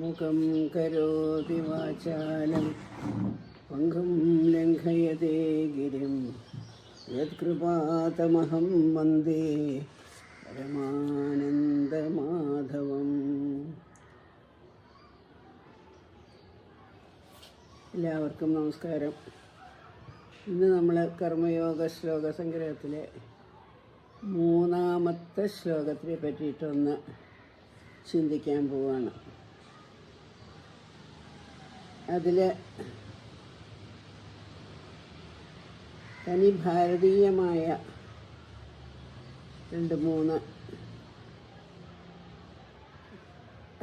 മുഖം കരോതി വാചാലം പങ്കും ലംഘയതേ ഗിരിം യത്കൃപാതമഹം വന്ദേ പരമാനന്ദമാധവം. എല്ലാവർക്കും നമസ്കാരം. ഇന്ന് നമ്മൾ കർമ്മയോഗ ശ്ലോക സംഗ്രഹത്തിലെ 3-ാമത്തെ ശ്ലോകത്തിനെ പറ്റിയിട്ടൊന്ന് ചിന്തിക്കാൻ പോവുകയാണ്. അതിൽ തനി ഭാരതീയമായ 2-3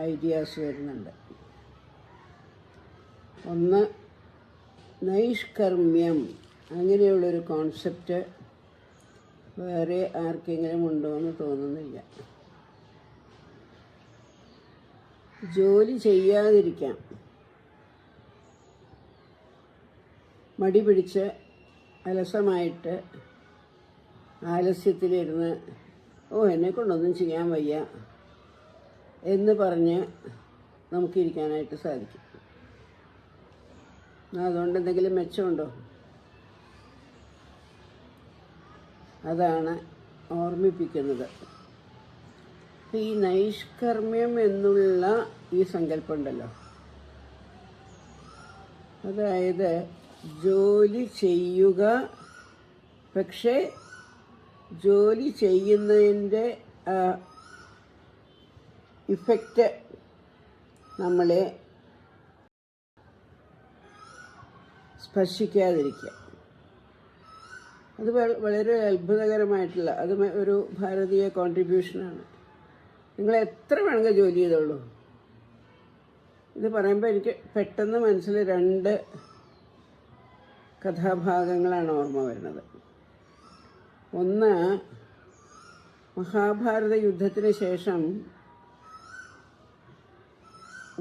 ഐഡിയാസ് വരുന്നുണ്ട്. ഒന്ന്, നൈഷ്കർമ്മ്യം. അങ്ങനെയുള്ളൊരു കോൺസെപ്റ്റ് വേറെ ആർക്കെങ്കിലും ഉണ്ടോ എന്ന് തോന്നുന്നില്ല. ജോലി ചെയ്യാതിരിക്കാം, മടി പിടിച്ച് അലസമായിട്ട് ആലസ്യത്തിലിരുന്ന് എന്നെക്കൊണ്ടൊന്നും ചെയ്യാൻ വയ്യ എന്ന് പറഞ്ഞ് നമുക്കിരിക്കാനായിട്ട് സാധിക്കും. അതുകൊണ്ട് എന്തെങ്കിലും മെച്ചമുണ്ടോ? അതാണ് ഓർമ്മിപ്പിക്കുന്നത്. ഈ നൈഷ്കർമ്മ്യം എന്നുള്ള ഈ സങ്കല്പം ഉണ്ടല്ലോ, അതായത് ജോലി ചെയ്യുക, പക്ഷേ ജോലി ചെയ്യുന്നതിൻ്റെ ഇഫക്റ്റ് നമ്മളെ സ്പർശിക്കാതിരിക്കുക. അത് വളരെ അത്ഭുതകരമായിട്ടുള്ള അത് ഒരു ഭാരതീയ കോൺട്രിബ്യൂഷനാണ്. നിങ്ങൾ എത്ര വേണമെങ്കിൽ ജോലി ചെയ്തോളൂ. ഇത് പറയുമ്പോൾ എനിക്ക് പെട്ടെന്ന് മനസ്സിൽ 2 കഥാഭാഗങ്ങളാണ് ഓർമ്മ വരുന്നത്. ഒന്ന്, മഹാഭാരത യുദ്ധത്തിന് ശേഷം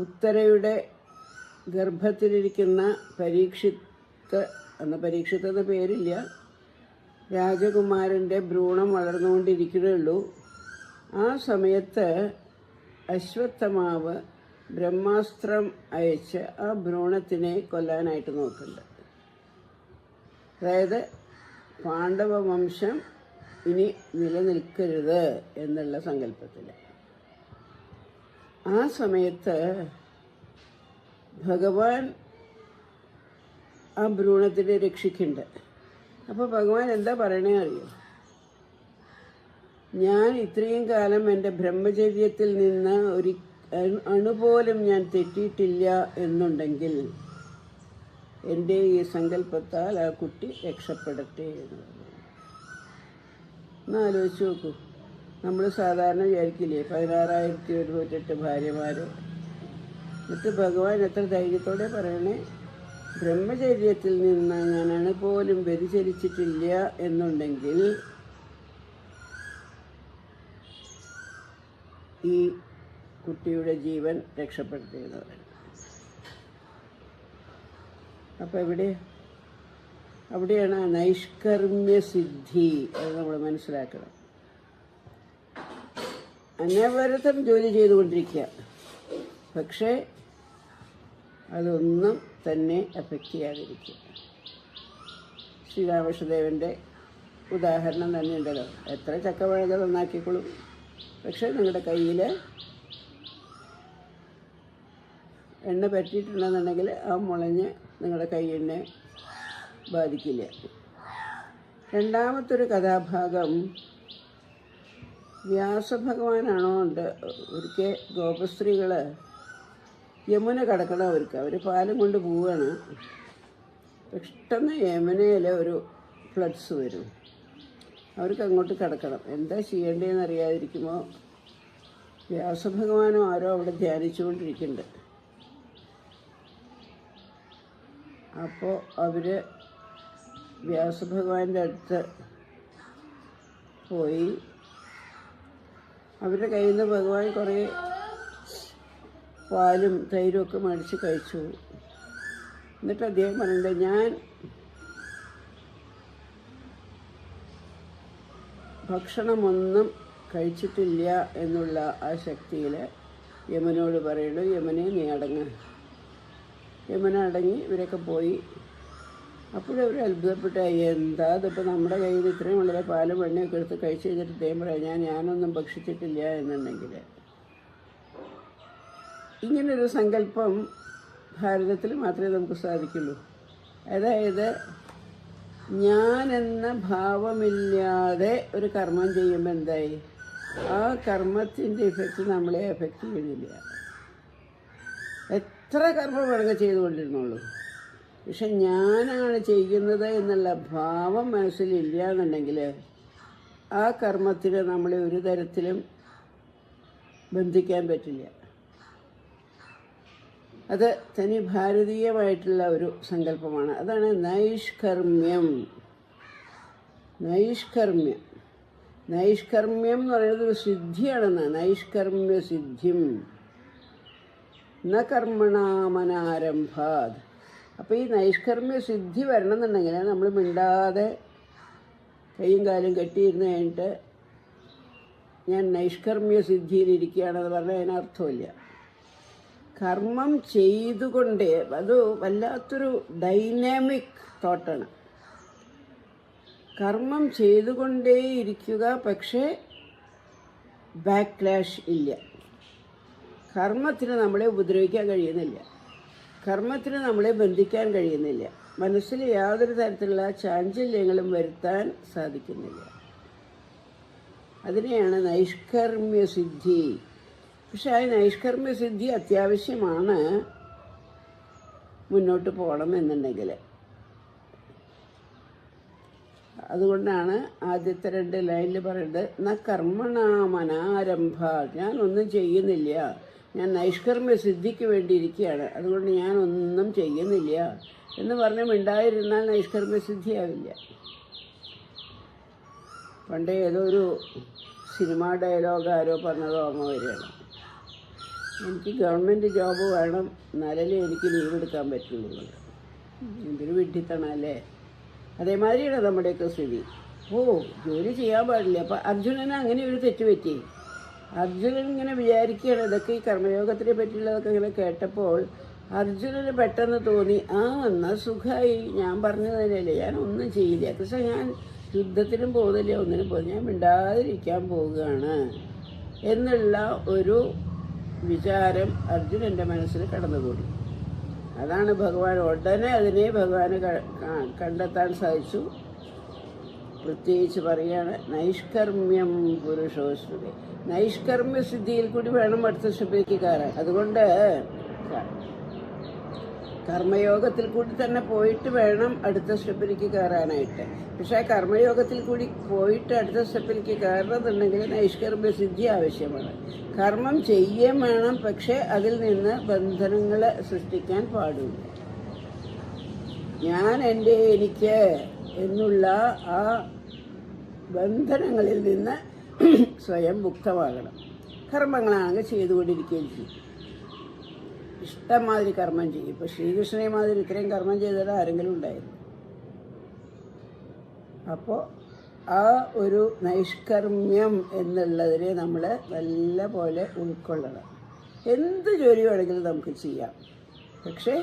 ഉത്തരയുടെ ഗർഭത്തിലിരിക്കുന്ന പരീക്ഷിത്ത് എന്ന പേരില്ല, രാജകുമാരൻ്റെ ഭ്രൂണം വളർന്നുകൊണ്ടിരിക്കുന്നേ ഉള്ളൂ. ആ സമയത്ത് അശ്വത്ഥമാവ് ബ്രഹ്മാസ്ത്രം അയച്ച് ആ ഭ്രൂണത്തിനെ കൊല്ലാനായിട്ട് നോക്കുന്നുണ്ട്. അതായത് പാണ്ഡവ വംശം ഇനി നിലനിൽക്കരുത് എന്നുള്ള സങ്കല്പത്തിൽ. ആ സമയത്ത് ഭഗവാൻ ആ ഭ്രൂണത്തിനെ രക്ഷിക്കുന്നുണ്ട്. അപ്പോൾ ഭഗവാൻ എന്താ പറയണേ അറിയോ? ഞാൻ ഇത്രയും കാലം എൻ്റെ ബ്രഹ്മചര്യത്തിൽ നിന്ന് ഒരു അണുപോലും ഞാൻ തെറ്റിയിട്ടില്ല എന്നുണ്ടെങ്കിൽ എൻ്റെ ഈ സങ്കല്പത്താൽ ആ കുട്ടി രക്ഷപ്പെടട്ടെ എന്ന് പറഞ്ഞു. ഒന്ന് ആലോചിച്ച് നോക്കൂ. നമ്മൾ സാധാരണ വിചാരിക്കില്ലേ 16,108 ഭാര്യമാർ. എന്നിട്ട് ഭഗവാൻ എത്ര ധൈര്യത്തോടെ പറയണേ, ബ്രഹ്മചര്യത്തിൽ നിന്ന് ഞാനാണ് പോലും വ്യതിചലിച്ചിട്ടില്ല എന്നുണ്ടെങ്കിൽ ഈ കുട്ടിയുടെ ജീവൻ രക്ഷപ്പെടുത്തിയെന്ന് പറയുന്നത്. അപ്പോൾ അവിടെയാണ് നൈഷ്കർമ്മ്യ സിദ്ധി. അത് നമ്മൾ മനസ്സിലാക്കണം. അനവരതം ജോലി ചെയ്തുകൊണ്ടിരിക്കുക, പക്ഷേ അതൊന്നും തന്നെ എഫക്റ്റ് ചെയ്യാതിരിക്കുക. ശ്രീരാമകൃഷ്ണദേവൻ്റെ ഉദാഹരണം തന്നെ ഉണ്ടല്ലോ. എത്ര ചക്കവഴകൾ നന്നാക്കിക്കൊള്ളും, പക്ഷേ നിങ്ങളുടെ കയ്യിൽ എണ്ണ പറ്റിയിട്ടുണ്ടെന്നുണ്ടെങ്കിൽ ആ മുളഞ്ഞ് നിങ്ങളുടെ കയ്യെണ്ണെ ബാധിക്കില്ല. രണ്ടാമത്തൊരു കഥാഭാഗം വ്യാസഭഗവാനാണോ ഉണ്ട്. ഒരിക്കൽ ഗോപസ്ത്രീകൾ യമുന കടക്കണം. അവർ പാലും കൊണ്ട് പോവുകയാണ്. പെട്ടെന്ന് യമുനയിൽ ഒരു ഫ്ലഡ്സ് വരും. അവർക്ക് അങ്ങോട്ട് കടക്കണം. എന്താ ചെയ്യേണ്ടതെന്ന് അറിയാതിരിക്കുമ്പോൾ വ്യാസഭഗവാനോ ആരോ അവിടെ ധ്യാനിച്ചുകൊണ്ടിരിക്കുന്നുണ്ട്. അപ്പോൾ അവർ വ്യാസഭഗവാന്റെ അടുത്ത് പോയി അവരുടെ കയ്യിൽ നിന്ന് ഭഗവാൻ കുറേ പാലും തൈരും ഒക്കെ മേടിച്ച് കഴിച്ചു. എന്നിട്ട് അദ്ദേഹം പറയുന്നത്, ഞാൻ ഭക്ഷണമൊന്നും കഴിച്ചിട്ടില്ല എന്നുള്ള ആ ശക്തിയിൽ യമനോട് പറയുന്നു, യമനെ നീ അടങ്ങ്. യമന അടങ്ങി ഇവരൊക്കെ പോയി. അപ്പോഴവർ അത്ഭുതപ്പെട്ട, എന്താ ഇതിപ്പോൾ നമ്മുടെ കയ്യിൽ ഇത്രയും വളരെ പാലും വെണ്ണയൊക്കെ എടുത്ത് കഴിച്ച് കഴിഞ്ഞിട്ട് ഇദ്ദേഹം പറയാം ഞാനൊന്നും ഭക്ഷിച്ചിട്ടില്ല എന്നുണ്ടെങ്കിൽ. ഇങ്ങനൊരു സങ്കല്പം ഭാരതത്തിൽ മാത്രമേ നമുക്ക് സാധിക്കുള്ളൂ. അതായത് ഞാനെന്ന ഭാവമില്ലാതെ ഒരു കർമ്മം ചെയ്യുമ്പോൾ എന്തായി, ആ കർമ്മത്തിൻ്റെ ഇഫക്റ്റ് നമ്മളെ എഫക്റ്റ് ചെയ്യുന്നില്ല. എത്ര കർമ്മം വേണമെങ്കിൽ ചെയ്തുകൊണ്ടിരുന്നുള്ളൂ. പക്ഷെ ഞാനാണ് ചെയ്യുന്നത് എന്നുള്ള ഭാവം മനസ്സിലില്ല എന്നുണ്ടെങ്കിൽ ആ കർമ്മത്തിന് നമ്മളെ ഒരു തരത്തിലും ബന്ധിക്കാൻ പറ്റില്ല. അത് തനി ഭാരതീയമായിട്ടുള്ള ഒരു സങ്കല്പമാണ്. അതാണ് നൈഷ്കർമ്മ്യം. നൈഷ്കർമ്മ്യം നൈഷ്കർമ്മ്യം എന്ന് പറയുന്നത് ഒരു സിദ്ധിയാണെന്ന്. നൈഷ്കർമ്മ്യ സിദ്ധിം ന കർമ്മണാമനാരംഭാത്. അപ്പോൾ ഈ നൈഷ്കർമ്മ്യ സിദ്ധി വരണം എന്നുണ്ടെങ്കിൽ നമ്മൾ മിണ്ടാതെ കൈയും കാലും കെട്ടിയിരുന്ന് കഴിഞ്ഞിട്ട് ഞാൻ നൈഷ്കർമ്മ്യ സിദ്ധിയിലിരിക്കുകയാണെന്ന് പറഞ്ഞാൽ അതിനർത്ഥമില്ല. കർമ്മം ചെയ്തുകൊണ്ടേ, അത് വല്ലാത്തൊരു ഡൈനാമിക് തോട്ടാണ്. കർമ്മം ചെയ്തുകൊണ്ടേ ഇരിക്കുക, പക്ഷേ ബാക്ക്ലാഷ് ഇല്ല. കർമ്മത്തിന് നമ്മളെ ഉപദ്രവിക്കാൻ കഴിയുന്നില്ല, കർമ്മത്തിന് നമ്മളെ ബന്ധിക്കാൻ കഴിയുന്നില്ല, മനസ്സിൽ യാതൊരു തരത്തിലുള്ള ചാഞ്ചല്യങ്ങളും വരുത്താൻ സാധിക്കുന്നില്ല. അതിനെയാണ് നൈഷ്കർമ്മ്യസിദ്ധി. പക്ഷെ ആ നൈഷ്കർമ്മ്യസിദ്ധി അത്യാവശ്യമാണ് മുന്നോട്ട് പോകണം എന്നുണ്ടെങ്കിൽ. അതുകൊണ്ടാണ് ആദ്യത്തെ 2 ലൈനിൽ പറയുന്നത് ന കർമ്മണാമനാരംഭ. ഞാനൊന്നും ചെയ്യുന്നില്ല, ഞാൻ നൈഷ്കർമ്മ്യ സിദ്ധിക്ക് വേണ്ടിയിരിക്കുകയാണ്, അതുകൊണ്ട് ഞാനൊന്നും ചെയ്യുന്നില്ല എന്ന് പറഞ്ഞ് മിണ്ടായിരുന്നാൽ നൈഷ്കർമ്മ്യ സിദ്ധിയാവില്ല. പണ്ടേ ഏതോ ഒരു സിനിമാ ഡയലോഗ് ആരോ പറഞ്ഞത് ഓർമ്മ വരികയാണ്, എനിക്ക് ഗവൺമെൻറ് ജോബ് വേണം, എന്നാലേ എനിക്ക് ലീവ് എടുക്കാൻ പറ്റുള്ളൂ. എന്തൊരു വിഡ്ഢിത്തണല്ലേ. അതേമാതിരിയാണ് നമ്മുടെയൊക്കെ സ്ഥിതി. ജോലി ചെയ്യാൻ പാടില്ല. അപ്പം അർജുനന് അങ്ങനെ ഒരു തെറ്റ് പറ്റി. അർജുനൻ ഇങ്ങനെ വിചാരിക്കുകയാണ്, ഇതൊക്കെ ഈ കർമ്മയോഗത്തിനെ പറ്റിയുള്ളതൊക്കെ ഇങ്ങനെ കേട്ടപ്പോൾ അർജുനന് പെട്ടെന്ന് തോന്നി, എന്നാൽ സുഖമായി, ഞാൻ പറഞ്ഞത് തന്നെയല്ലേ, ഞാൻ ഒന്നും ചെയ്യില്ല, പക്ഷേ ഞാൻ യുദ്ധത്തിനും പോകുന്നില്ല, ഒന്നിനും പോകുന്നില്ല, ഞാൻ മിണ്ടാതിരിക്കാൻ പോവുകയാണ് എന്നുള്ള ഒരു വിചാരം അർജുനൻ്റെ മനസ്സിൽ കടന്നുകൂടി. അതാണ് ഭഗവാൻ ഉടനെ അതിനെ ഭഗവാന് കണ്ടെത്താൻ സാധിച്ചു. പ്രത്യേകിച്ച് പറയുകയാണ് നൈഷ്കർമ്മ്യം പുരുഷോസ്തുതേ. നൈഷ്കർമ്മ്യ സിദ്ധിയിൽ കൂടി വേണം അടുത്ത സ്റ്റെപ്പിലേക്ക് കയറാൻ. അതുകൊണ്ട് കർമ്മയോഗത്തിൽ കൂടി തന്നെ പോയിട്ട് വേണം അടുത്ത സ്റ്റെപ്പിലേക്ക് കയറാനായിട്ട്. പക്ഷേ ആ കർമ്മയോഗത്തിൽ കൂടി പോയിട്ട് അടുത്ത സ്റ്റെപ്പിലേക്ക് കയറണമെന്നുണ്ടെങ്കിൽ നൈഷ്കർമ്മ്യ സിദ്ധി ആവശ്യമാണ്. കർമ്മം ചെയ്യുകയും വേണം, പക്ഷേ അതിൽ നിന്ന് ബന്ധനങ്ങൾ സൃഷ്ടിക്കാൻ പാടില്ല. ഞാൻ എൻ്റെ എനിക്ക് എന്നുള്ള ആ ബന്ധനങ്ങളിൽ നിന്ന് സ്വയം മുക്തമാകണം. കർമ്മങ്ങളാണെങ്കിൽ ചെയ്തുകൊണ്ടിരിക്കുകയും ചെയ്യും, ഇഷ്ടംമാതിരി കർമ്മം ചെയ്യും. ഇപ്പോൾ ശ്രീകൃഷ്ണനെ മാതിരി ഇത്രയും കർമ്മം ചെയ്തിട്ട് ആരെങ്കിലും ഉണ്ടായിരുന്നു? അപ്പോൾ ആ ഒരു നൈഷ്കർമ്മ്യം എന്നുള്ളതിനെ നമ്മൾ നല്ല പോലെ ഉൾക്കൊള്ളണം. എന്ത് ജോലി വേണമെങ്കിലും നമുക്ക് ചെയ്യാം, പക്ഷേ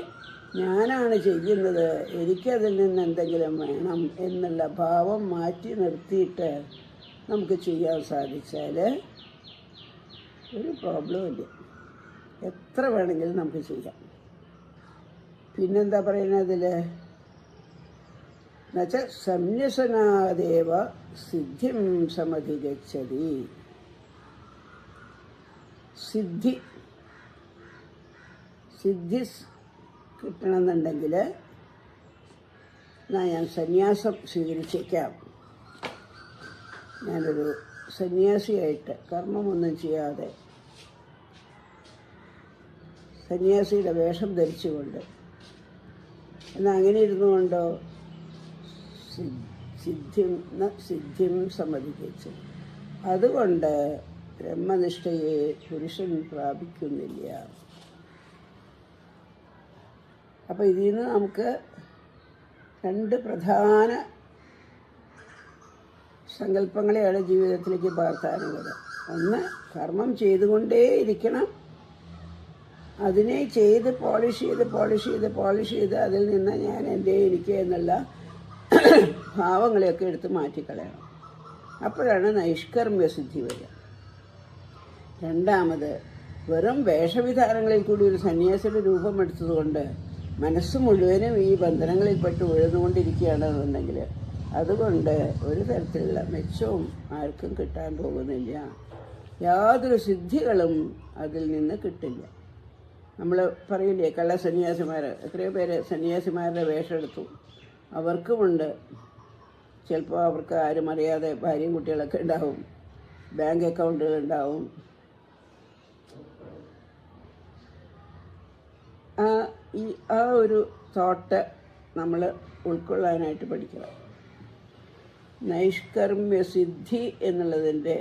ഞാനാണ് ചെയ്യുന്നത്, എനിക്കതിൽ നിന്ന് എന്തെങ്കിലും വേണം എന്നുള്ള ഭാവം മാറ്റി നിർത്തിയിട്ട് നമുക്ക് ചെയ്യാൻ സാധിച്ചാൽ ഒരു പ്രോബ്ലം ഇല്ല, എത്ര വേണമെങ്കിലും നമുക്ക് ചെയ്യാം. പിന്നെന്താ പറയുന്നതിൽ, എന്നുവെച്ച സംന്യസനാദേവ സിദ്ധിം സമധിഗച്ഛതി. സിദ്ധി കിട്ടണമെന്നുണ്ടെങ്കിൽ ഞാൻ സന്യാസം സ്വീകരിച്ചേക്കാം, ഞാനൊരു സന്യാസിയായിട്ട് കർമ്മമൊന്നും ചെയ്യാതെ സന്യാസിയുടെ വേഷം ധരിച്ചുകൊണ്ട്, എന്നാൽ അങ്ങനെ ഇരുന്നുകൊണ്ടോ സിദ്ധിം സമ്മതിച്ചു. അതുകൊണ്ട് ബ്രഹ്മനിഷ്ഠയെ പുരുഷൻ പ്രാപിക്കുന്നില്ല. അപ്പോൾ ഇതിൽ നിന്ന് നമുക്ക് 2 പ്രധാന സങ്കല്പങ്ങളെയാണ് ജീവിതത്തിലേക്ക് പകർത്താനുള്ളത്. ഒന്ന്, കർമ്മം ചെയ്തുകൊണ്ടേയിരിക്കണം. അതിനെ ചെയ്ത് പോളിഷ് ചെയ്ത് അതിൽ നിന്ന് ഞാൻ എൻ്റെ എനിക്ക് എന്നുള്ള ഭാവങ്ങളെയൊക്കെ എടുത്ത് മാറ്റിക്കളയണം. അപ്പോഴാണ് നൈഷ്കർമ്മ്യസിദ്ധി വരിക. രണ്ടാമത്, വെറും വേഷവിധാനങ്ങളിൽ കൂടി ഒരു സന്യാസിയുടെ രൂപമെടുത്തതുകൊണ്ട് മനസ്സ് മുഴുവനും ഈ ബന്ധനങ്ങളിൽപ്പെട്ട് ഉഴന്നുകൊണ്ടിരിക്കുകയാണെന്നുണ്ടെങ്കിൽ അതുകൊണ്ട് ഒരു തരത്തിലുള്ള മെച്ചവും ആർക്കും കിട്ടാൻ പോകുന്നില്ല. യാതൊരു സിദ്ധികളും അതിൽ നിന്ന് കിട്ടില്ല. നമ്മൾ പറയില്ലേ, കള്ള സന്യാസിമാർ, എത്രയോ പേര് സന്യാസിമാരുടെ വേഷം എടുത്തു. അവർക്കുമുണ്ട്, ചിലപ്പോൾ അവർക്ക് ആരും അറിയാതെ ഭാര്യയും കുട്ടികളൊക്കെ ഉണ്ടാവും, ബാങ്ക് അക്കൗണ്ടുകളുണ്ടാവും. ആ ഒരു തോട്ട് നമ്മൾ ഉൾക്കൊള്ളാനായിട്ട് പഠിക്കണം. നൈഷ്കർമ്മ്യസിദ്ധി എന്നുള്ളതിൻ്റെ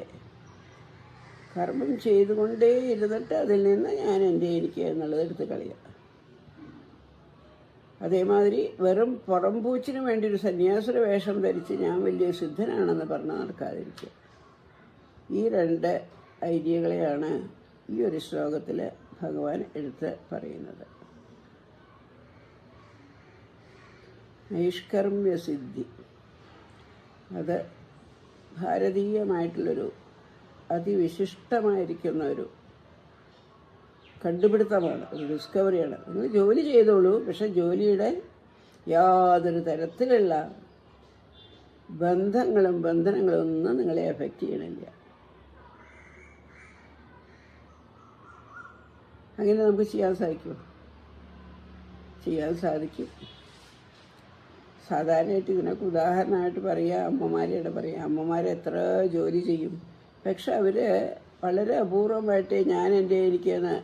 കർമ്മം ചെയ്തുകൊണ്ടേ ഇരുന്നിട്ട് അതിൽ നിന്ന് ഞാൻ എൻ്റെ എനിക്ക് എന്നുള്ളത് എടുത്ത് കളയുക. അതേമാതിരി വെറും പുറംപൂച്ചിന് വേണ്ടി ഒരു സന്യാസിയുടെ വേഷം ധരിച്ച് ഞാൻ വലിയ സിദ്ധനാണെന്ന് പറഞ്ഞ് നടക്കാതിരിക്കുക. ഈ രണ്ട് ഐഡിയകളെയാണ് ഈ ഒരു ശ്ലോകത്തിൽ ഭഗവാൻ എടുത്ത് പറയുന്നത്. നൈഷ്കർമ്മ്യസിദ്ധി അത് ഭാരതീയമായിട്ടുള്ളൊരു അതിവിശിഷ്ടമായിരിക്കുന്ന ഒരു കണ്ടുപിടുത്തമാണ്, ഒരു ഡിസ്കവറിയാണ്. നിങ്ങൾ ജോലി ചെയ്തോളൂ, പക്ഷെ ജോലിയുടെ യാതൊരു തരത്തിലുള്ള ബന്ധനങ്ങളും ഒന്നും നിങ്ങളെ എഫക്റ്റ് ചെയ്യണില്ല. അങ്ങനെ നമുക്ക് ചെയ്യാൻ സാധിക്കുമോ? ചെയ്യാൻ സാധിക്കും. സാധാരണയായിട്ട് ഇതിനൊക്കെ ഉദാഹരണമായിട്ട് പറയുക അമ്മമാർ എത്ര ജോലി ചെയ്യും, പക്ഷെ അവർ വളരെ അപൂർവമായിട്ടേ ഞാൻ എൻ്റെ എനിക്കെന്ന്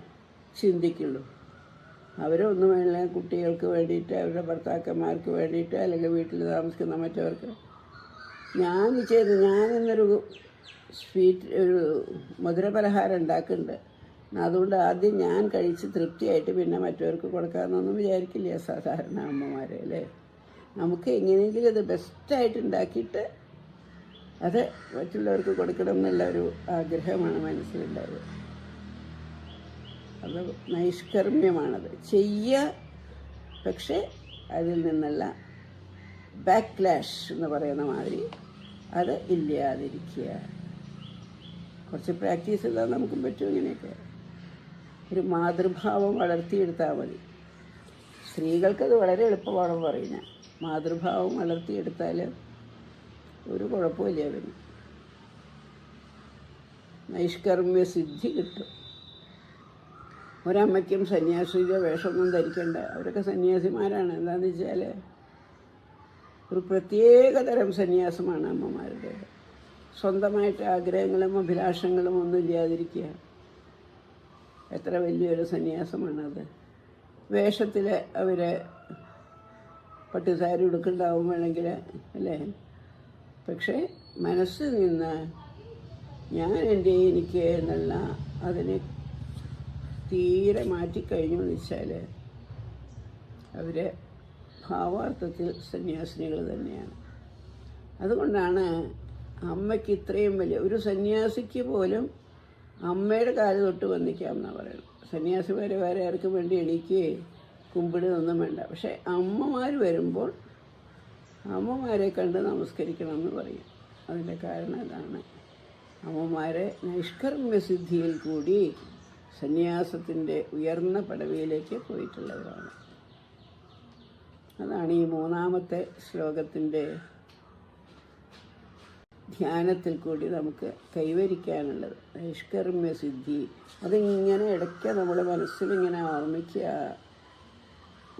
ചിന്തിക്കുള്ളൂ. അവരൊന്നും വേണ്ട കുട്ടികൾക്ക് വേണ്ടിയിട്ട്, അവരുടെ ഭർത്താക്കന്മാർക്ക് വേണ്ടിയിട്ട്, അല്ലെങ്കിൽ വീട്ടിൽ താമസിക്കുന്ന മറ്റവർക്ക് ഞാനിന്നൊരു ഒരു മധുരപലഹാരം ഉണ്ടാക്കുന്നുണ്ട്, അതുകൊണ്ട് ആദ്യം ഞാൻ കഴിച്ച് തൃപ്തിയായിട്ട് പിന്നെ മറ്റവർക്ക് കൊടുക്കാമെന്നൊന്നും വിചാരിക്കില്ല സാധാരണ അമ്മമാർ, അല്ലേ? നമുക്ക് എങ്ങനെയെങ്കിലും അത് ബെസ്റ്റായിട്ട് ഉണ്ടാക്കിയിട്ട് അത് മറ്റുള്ളവർക്ക് കൊടുക്കണം എന്നുള്ള ഒരു ആഗ്രഹമാണ് മനസ്സിലുണ്ടാവുക. അത് നൈഷ്കർമ്മ്യമാണത് ചെയ്യുക. പക്ഷേ അതിൽ നിന്നുള്ള ബാക്ക്ലാഷ് എന്ന് പറയുന്ന മാതിരി അത് ഇല്ലാതിരിക്കുക. കുറച്ച് പ്രാക്ടീസ് ചെയ്താൽ നമുക്കും പറ്റും. ഇങ്ങനെയൊക്കെ ഒരു മാതൃഭാവം വളർത്തിയെടുത്താൽ മതി. സ്ത്രീകൾക്കത് വളരെ എളുപ്പമാണെന്ന് പറയുന്നത്. മാതൃഭാവം വളർത്തിയെടുത്താൽ ഒരു കുഴപ്പമില്ല. അവന് നൈഷ്കർമ്മ്യസിദ്ധി കിട്ടും. ഒരമ്മയ്ക്കും സന്യാസിയുടെ വേഷമൊന്നും ധരിക്കേണ്ട. അവരൊക്കെ സന്യാസിമാരാണ്. എന്താണെന്ന് വെച്ചാൽ ഒരു പ്രത്യേകതരം സന്യാസമാണ് അമ്മമാരുടെ. സ്വന്തമായിട്ട് ആഗ്രഹങ്ങളും അഭിലാഷങ്ങളും ഒന്നും ഇല്ലാതിരിക്കുക എത്ര വലിയൊരു സന്യാസമാണത്. വേഷത്തിൽ അവർ പട്ടുസാരി ഉടുക്കുണ്ടാവും വേണമെങ്കിൽ, അല്ലേ? പക്ഷേ മനസ്സിൽ നിന്ന് ഞാൻ എൻ്റെ എനിക്ക് എന്നുള്ള അതിനെ തീരെ മാറ്റിക്കഴിഞ്ഞു എന്ന് വെച്ചാൽ അവർ ഭാവാർത്ഥത്തിൽ സന്യാസിനികൾ തന്നെയാണ്. അതുകൊണ്ടാണ് അമ്മയ്ക്ക് ഇത്രയും വലിയ ഒരു സന്യാസിക്ക് പോലും അമ്മയുടെ കാല് തൊട്ട് വന്നിക്കാം എന്നാണ് പറയുന്നത്. സന്യാസിമാരെ വേറെ ആർക്കും വേണ്ടി എണീക്കുകയും കുമ്പിടുന്നൊന്നും വേണ്ട. പക്ഷേ അമ്മമാർ വരുമ്പോൾ അമ്മമാരെ കണ്ട് നമസ്കരിക്കണം എന്ന് പറയും. അതിൻ്റെ കാരണം അതാണ്. അമ്മമാരെ നൈഷ്കർമ്മ്യസിദ്ധിയിൽ കൂടി സന്യാസത്തിൻ്റെ ഉയർന്ന പദവിയിലേക്ക് പോയിട്ടുള്ളവരാണ്. അതാണ് ഈ മൂന്നാമത്തെ ശ്ലോകത്തിൻ്റെ ധ്യാനത്തിൽ കൂടി നമുക്ക് കൈവരിക്കാനുള്ളത്. നൈഷ്കർമ്മ്യസിദ്ധി അതിങ്ങനെ ഇടയ്ക്ക് നമ്മുടെ മനസ്സിലിങ്ങനെ ഓർമ്മിക്കുക.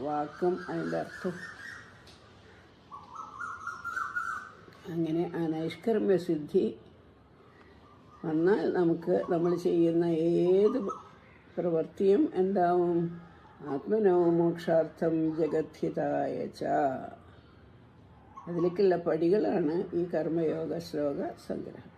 വാക്കും അതിൻ്റെ അർത്ഥം അങ്ങനെ ആ നൈഷ്കർമ്മ്യസിദ്ധി വന്നാൽ നമുക്ക് നമ്മൾ ചെയ്യുന്ന ഏത് പ്രവൃത്തിയും എന്താവും? ആത്മനോ മോക്ഷാർത്ഥം ജഗദ്ധിതായ ച. അതിലേക്കുള്ള പടികളാണ് ഈ കർമ്മയോഗ ശ്ലോക സംഗ്രഹം.